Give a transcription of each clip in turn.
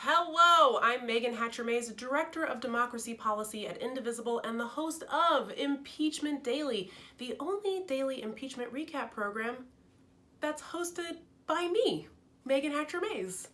Hello, I'm Megan Hatcher-Mays, Director of Democracy Policy at Indivisible and the host of Impeachment Daily, the only daily impeachment recap program that's hosted by me, Megan Hatcher-Mays.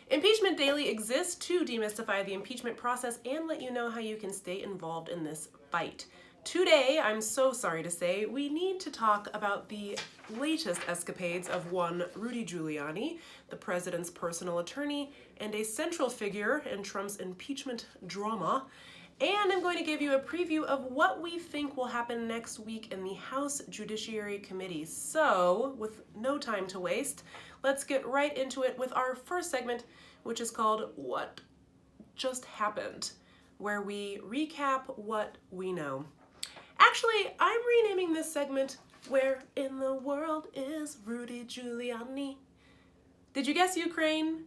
Impeachment Daily exists to demystify the impeachment process and let you know how you can stay involved in this fight. Today, I'm so sorry to say, we need to talk about the latest escapades of one Rudy Giuliani, the president's personal attorney, and a central figure in Trump's impeachment drama. And I'm going to give you a preview of what we think will happen next week in the House Judiciary Committee. So, with no time to waste, let's get right into it with our first segment, which is called What Just Happened, where we recap what we know. Actually, I'm renaming this segment Where in the World is Rudy Giuliani? Did you guess Ukraine?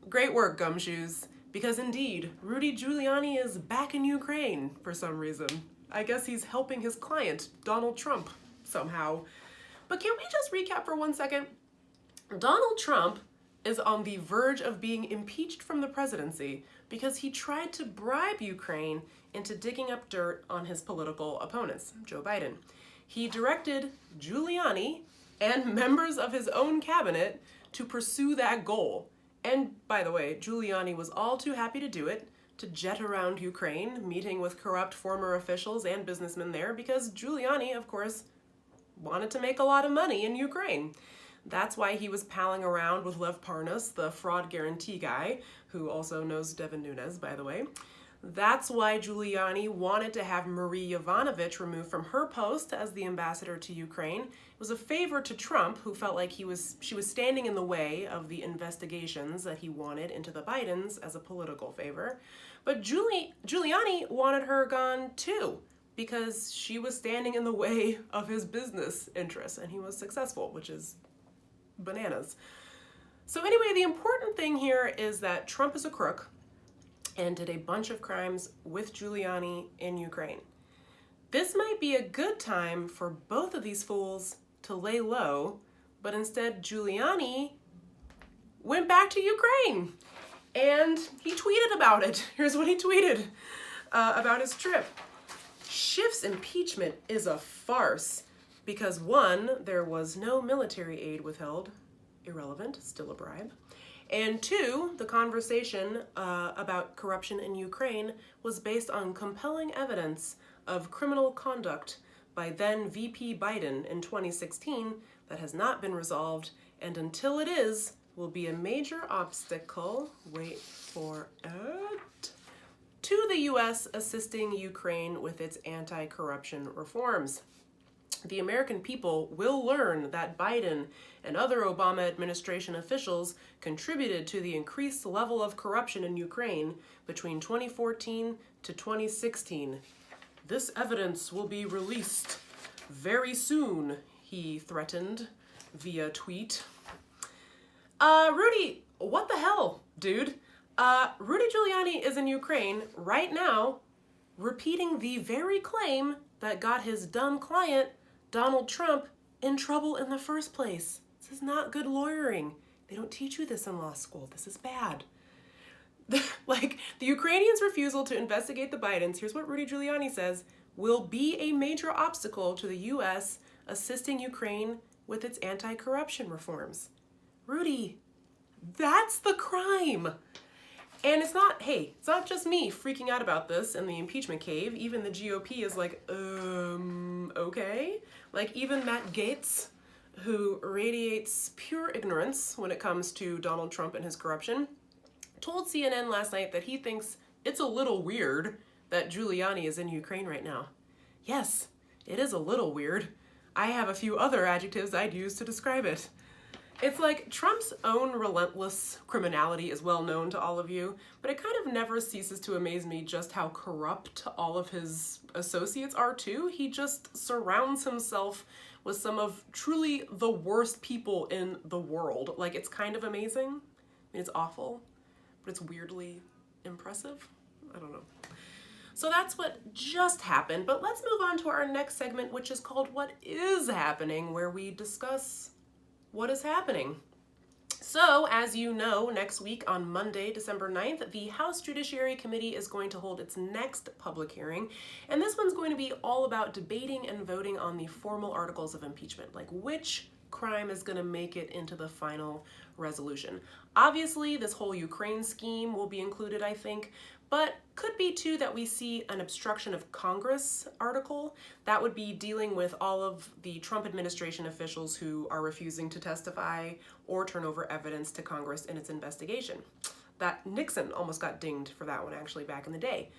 Great work, Gumshoes, because indeed, Rudy Giuliani is back in Ukraine for some reason. I guess he's helping his client, Donald Trump, somehow. But can we just recap for 1 second? Donald Trump is on the verge of being impeached from the presidency because he tried to bribe Ukraine into digging up dirt on his political opponents, Joe Biden. He directed Giuliani and members of his own cabinet to pursue that goal. And by the way, Giuliani was all too happy to do it, to jet around Ukraine, meeting with corrupt former officials and businessmen there, because Giuliani, of course, wanted to make a lot of money in Ukraine. That's why he was palling around with Lev Parnas, the fraud guarantee guy, who also knows Devin Nunes, by the way. That's why Giuliani wanted to have Marie Yovanovitch removed from her post as the ambassador to Ukraine. It was a favor to Trump, who felt like she was standing in the way of the investigations that he wanted into the Bidens as a political favor. But Giuliani wanted her gone too, because she was standing in the way of his business interests, and he was successful, which is bananas. So anyway, the important thing here is that Trump is a crook and did a bunch of crimes with Giuliani in Ukraine. This might be a good time for both of these fools to lay low, but instead Giuliani went back to Ukraine and he tweeted about it. Here's what he tweeted about his trip. Schiff's impeachment is a farce because 1, there was no military aid withheld, irrelevant, still a bribe. And 2, the conversation about corruption in Ukraine was based on compelling evidence of criminal conduct by then VP Biden in 2016 that has not been resolved, and until it is, will be a major obstacle, wait for it, to the U.S. assisting Ukraine with its anti-corruption reforms. The American people will learn that Biden and other Obama administration officials contributed to the increased level of corruption in Ukraine between 2014 to 2016. This evidence will be released very soon, he threatened via tweet. Rudy, what the hell, dude? Rudy Giuliani is in Ukraine right now, repeating the very claim that got his dumb client, Donald Trump, in trouble in the first place. This is not good lawyering. They don't teach you this in law school. This is bad. Like, the Ukrainians' refusal to investigate the Bidens, here's what Rudy Giuliani says, will be a major obstacle to the U.S. assisting Ukraine with its anti-corruption reforms. Rudy, that's the crime. And it's not just me freaking out about this in the impeachment cave. Even the GOP is like, okay. Like, even Matt Gaetz, who radiates pure ignorance when it comes to Donald Trump and his corruption, told CNN last night that he thinks it's a little weird that Giuliani is in Ukraine right now. Yes, it is a little weird. I have a few other adjectives I'd use to describe it. It's like Trump's own relentless criminality is well known to all of you, but it kind of never ceases to amaze me just how corrupt all of his associates are too. He just surrounds himself with some of truly the worst people in the world. Like, it's kind of amazing. I mean, it's awful, but it's weirdly impressive. I don't know. So that's what just happened, but let's move on to our next segment, which is called What Is Happening, where we discuss what is happening. So, as you know, next week on Monday, December 9th, the House Judiciary Committee is going to hold its next public hearing, and this one's going to be all about debating and voting on the formal articles of impeachment, like which crime is going to make it into the final resolution. Obviously, this whole Ukraine scheme will be included, I think, but could be too that we see an obstruction of Congress article. That would be dealing with all of the Trump administration officials who are refusing to testify or turn over evidence to Congress in its investigation. That Nixon almost got dinged for that one actually back in the day.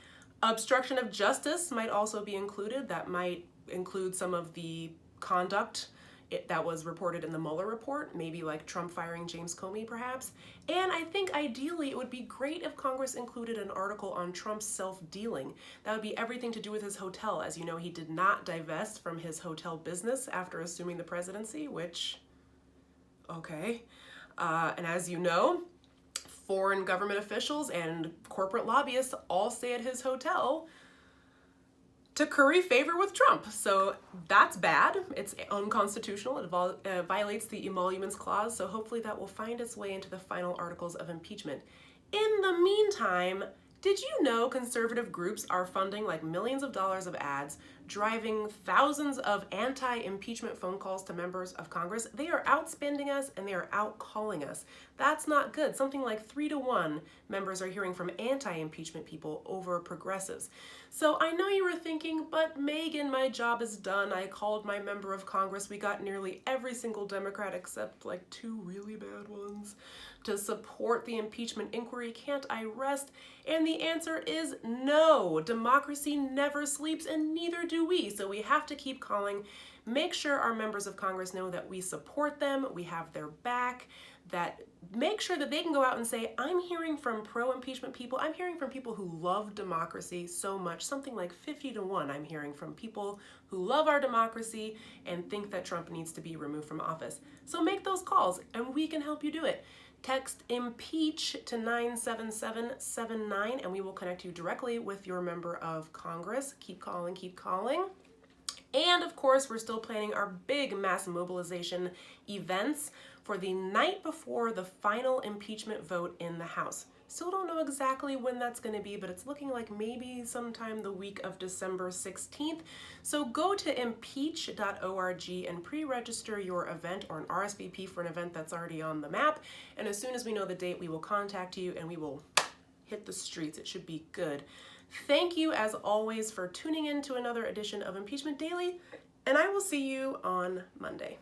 Obstruction of justice might also be included. That might include some of the conduct that was reported in the Mueller report, maybe like Trump firing James Comey perhaps. And I think ideally it would be great if Congress included an article on Trump's self-dealing. That would be everything to do with his hotel. As you know, he did not divest from his hotel business after assuming the presidency, which, okay. And as you know, foreign government officials and corporate lobbyists all stay at his hotel to curry favor with Trump. So that's bad. It's unconstitutional. It violates the Emoluments Clause, so hopefully that will find its way into the final articles of impeachment. In the meantime, did you know conservative groups are funding like millions of dollars of ads, driving thousands of anti-impeachment phone calls to members of Congress? They are outspending us and they are out-calling us. That's not good. Something like 3-to-1 members are hearing from anti-impeachment people over progressives. So I know you were thinking, but Megan, my job is done. I called my member of Congress. We got nearly every single Democrat except like 2 really bad ones to support the impeachment inquiry. Can't I rest? And the answer is no. Democracy never sleeps and neither do we. So we have to keep calling. Make sure our members of Congress know that we support them, we have their back, that make sure that they can go out and say, I'm hearing from pro-impeachment people, I'm hearing from people who love democracy so much, something like 50-to-1 I'm hearing from people who love our democracy and think that Trump needs to be removed from office. So make those calls and we can help you do it. Text IMPEACH to 97779 and we will connect you directly with your member of Congress. Keep calling, keep calling. And of course, we're still planning our big mass mobilization events for the night before the final impeachment vote in the House. Still don't know exactly when that's going to be, but it's looking like maybe sometime the week of December 16th. So go to impeach.org and pre-register your event or an RSVP for an event that's already on the map. And as soon as we know the date, we will contact you and we will hit the streets. It should be good. Thank you, as always, for tuning in to another edition of Impeachment Daily, and I will see you on Monday.